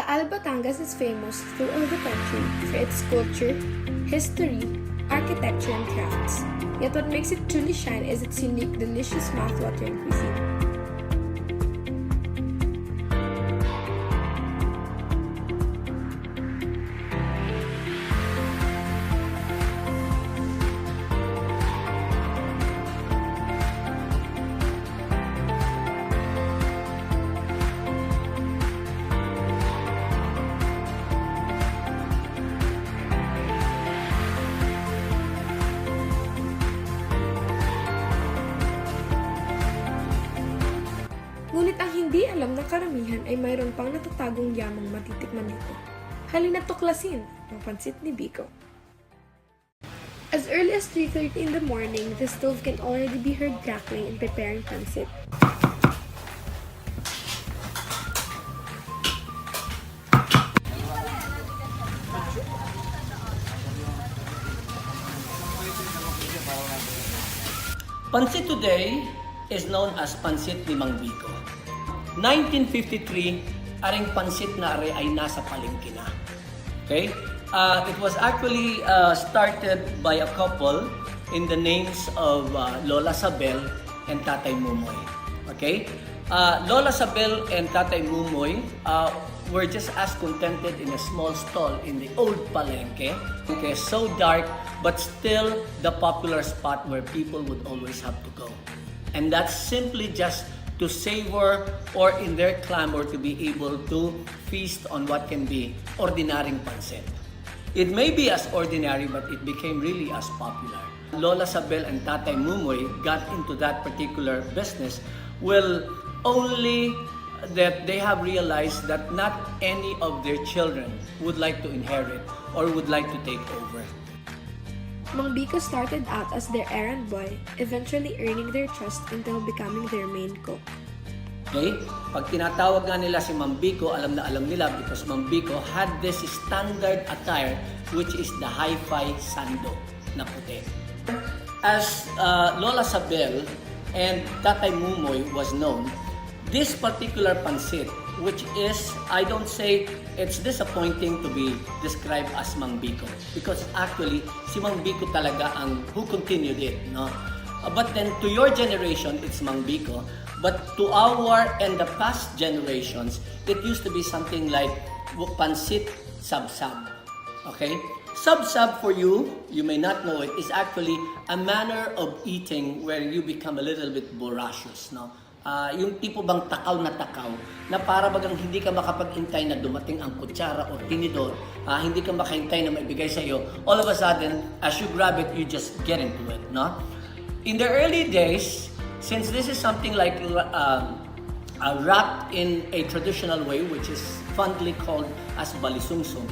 Taal, Batangas is famous throughout the country for its culture, history, architecture, and crafts. Yet what makes it truly shine is its unique, delicious mouth-watering cuisine. Ngunit ang hindi alam ng karamihan ay mayroon pang natatagong yamang matitikman nito. Halina't tuklasin ang pansit ni Biko. As early as 3:30 in the morning, the stove can already be heard crackling in preparing pansit. Pansit today is known as Pansit ni Mang Biko. 1953, aring pansit na ay nasa palengke na. Okay? It was actually started by a couple in the names of Lola Sabel and Tatay Mumoy. Okay? Lola Sabel and Tatay Mumoy were just as contented in a small stall in the old palengke. Okay, so dark, but still the popular spot where people would always have to go. And that's simply just to savor or in their clamor to be able to feast on what can be ordinaryong pansit. It may be as ordinary, but it became really as popular. Lola Sabel and Tatay Mumoy got into that particular business will only that they have realized that not any of their children would like to inherit or would like to take over. Mang Biko started out as their errand boy, eventually earning their trust until becoming their main cook. Okay? Pag tinatawag nga nila si Mang Biko, alam na alam nila because Mang Biko had this standard attire which is the hi-fi sando na puti. As Lola Sabel and Tatay Mumoy was known, this particular pansit, which is, I don't say it's disappointing to be described as Mang Biko because actually si Mang Biko talaga ang who continued it, no? But then to your generation it's Mang Biko, but to our and the past generations it used to be something like pansit sab-sab. Okay? Sab-sab for you, you may not know it, is actually a manner of eating where you become a little bit voracious, no? Yung tipo bang takaw na para bagang hindi ka makapag-intay na dumating ang kutsara o tinidor, hindi ka makahintay na maibigay sa iyo, all of a sudden, as you grab it, you just get into it, no? In the early days, since this is something like wrapped in a traditional way, which is fondly called as balisungsong,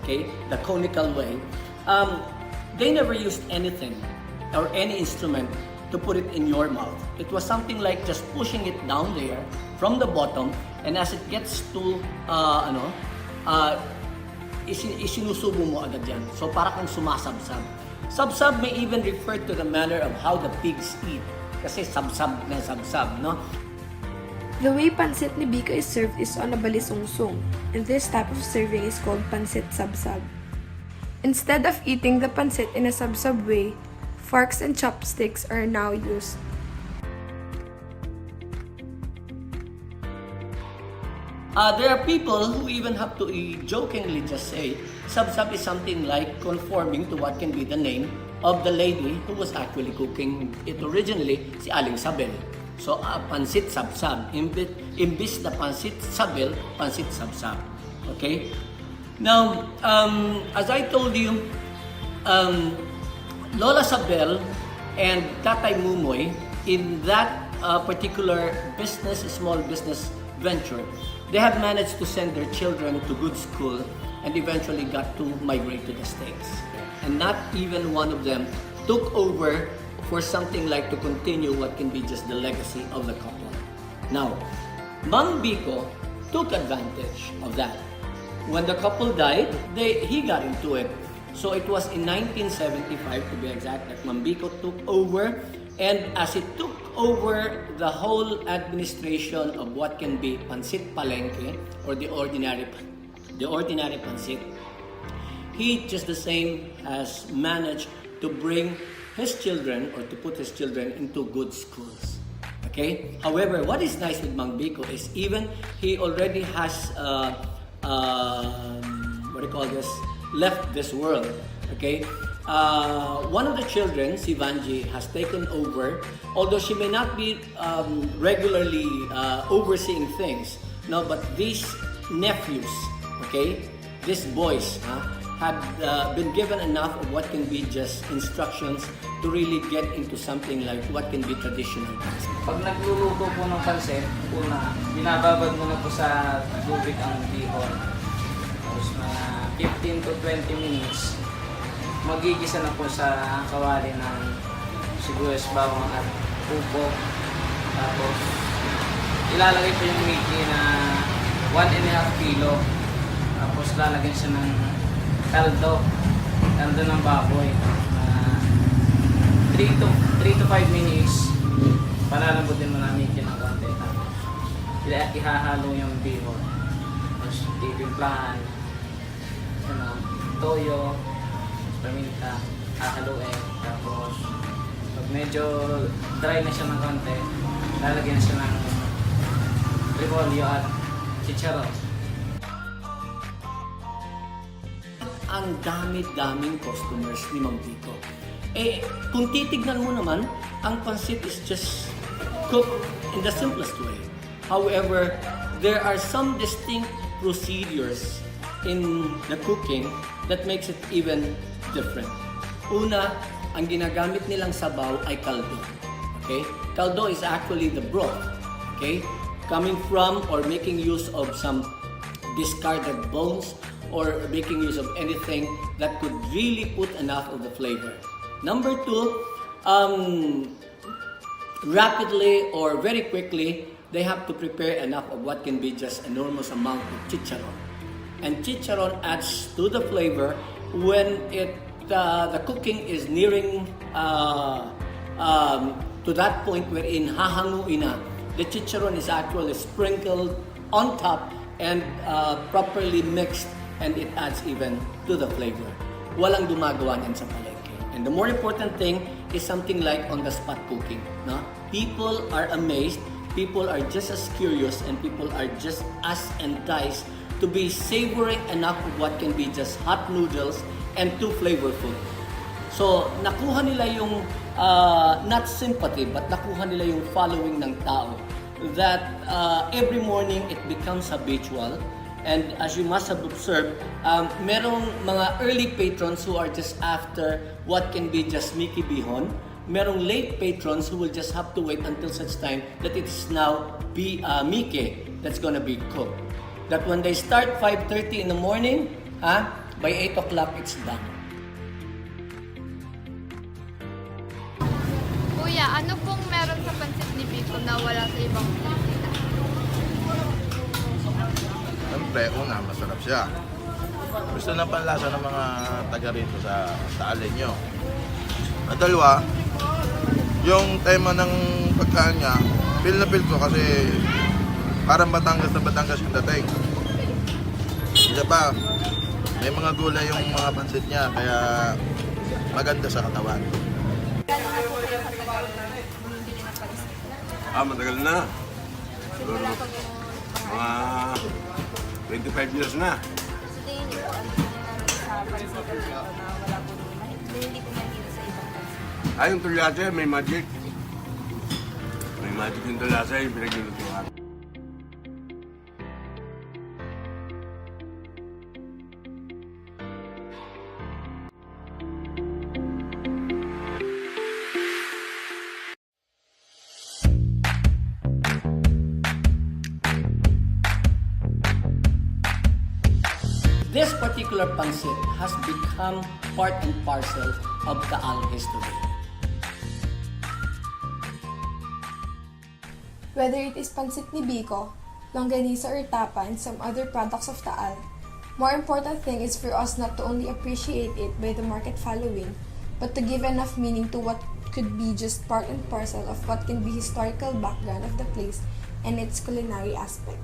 okay, the conical way, they never used anything or any instrument to put it in your mouth. It was something like just pushing it down there from the bottom, and as it gets to isinusubo mo agad yan. So para kang sumasabsab. Sabsab may even refer to the manner of how the pigs eat. Kasi sabsab na sabsab, no? The way pansit ni Biko is served is on a balisungsong, and this type of serving is called pansit sab-sab. Instead of eating the pansit in a sab-sab way, forks and chopsticks are now used. There are people who even have to jokingly just say, sab-sab is something like conforming to what can be the name of the lady who was actually cooking it originally, si Aling Sabel. So, pansit sab-sab. Imbis na pansit sabel, pansit sab-sab. Okay? Now, as I told you, Lola Sabel and Tatay Mumoy, in that particular business, small business venture, they have managed to send their children to good school and eventually got to migrate to the States. And not even one of them took over for something like to continue what can be just the legacy of the couple. Now, Mang Biko took advantage of that. When the couple died, he got into it. So it was in 1975, to be exact, that Mang Biko took over. And as it took over the whole administration of what can be Pansit Palengke or the ordinary the ordinary Pansit. He just the same has managed to bring his children or to put his children into good schools. Okay. However, what is nice with Mang Biko is even he already has what do you call this? Left this world. Okay. One of the children, si Vanji, has taken over. Although she may not be regularly overseeing things, no, but these nephews, okay, these boys, have been given enough of what can be just instructions to really get into something like what can be traditional Pansit. Pag nagluluto po ng pansit, una, binababad muna po sa tubig ang bihon. Tapos mga 15 to 20 minutes, magigisa na po sa kawali ng sibuyas, bawang at upo. Tapos, ilalagay po yung miki na 1.5 kilo. Tapos, lalagyan siya ng kaldo ng baboy. 3 to 5 minutes, palalambutin mo namin yung konti. Ihahalo yung bihon. Tapos titimplahan, toyo, paminta, hahaluin. Tapos pag medyo dry na siya ng konti, lalagyan siya ng repolyo at chicharon. Ang dami-daming customers ni Mang Biko. Eh, kung titignan mo naman, ang Pansit is just cooked in the simplest way. However, there are some distinct procedures in the cooking that makes it even different. Una, ang ginagamit nilang sabaw ay kaldo. Okay? Kaldo is actually the broth. Okay? Coming from or making use of some discarded bones or making use of anything that could really put enough of the flavor. Number 2, rapidly or very quickly, they have to prepare enough of what can be just enormous amount of chicharon. And chicharon adds to the flavor when the cooking is nearing to that point wherein hahanguin na. The chicharon is actually sprinkled on top and properly mixed, and it adds even to the flavor. Walang gumagawa niyan sa palengke. And the more important thing is something like on-the-spot cooking. No? People are amazed, people are just as curious, and people are just as enticed to be savoring enough of what can be just hot noodles and too flavorful. So, nakuha nila yung, not sympathy, but nakuha nila yung following ng tao. That every morning it becomes habitual. And as you must have observed, merong mga early patrons who are just after what can be just Miki Bihon. Merong late patrons who will just have to wait until such time that it's now Miki that's gonna be cooked. That when they start 5:30 in the morning, by 8 o'clock it's done. Kuya, ano pong meron sa Pansit ni Biko na wala sa ibang Pilipinas? Siyempre, una, masarap siya. Gusto ng panlasa ng mga taga rito sa Taal nyo. At dalawa, yung tema ng pagkain niya, feel na feel ko kasi parang Batangas na Batangas yung dating. Isa pa, may mga gulay yung mga pansit niya, kaya maganda sa katawan. Matagal na. Mga 25 years na. Sa tingin niyo po, ano yung meron sa Pansit ni Biko na wala po hindi po makikita sa ibang Pansit? Yung tulyase, may magic. May magic yung tulyase, yung pinaglulutuan. This particular Pansit has become part and parcel of Taal history. Whether it is Pansit ni Biko, longganisa or tapa, and some other products of Taal, more important thing is for us not to only appreciate it by the market following, but to give enough meaning to what could be just part and parcel of what can be historical background of the place and its culinary aspect.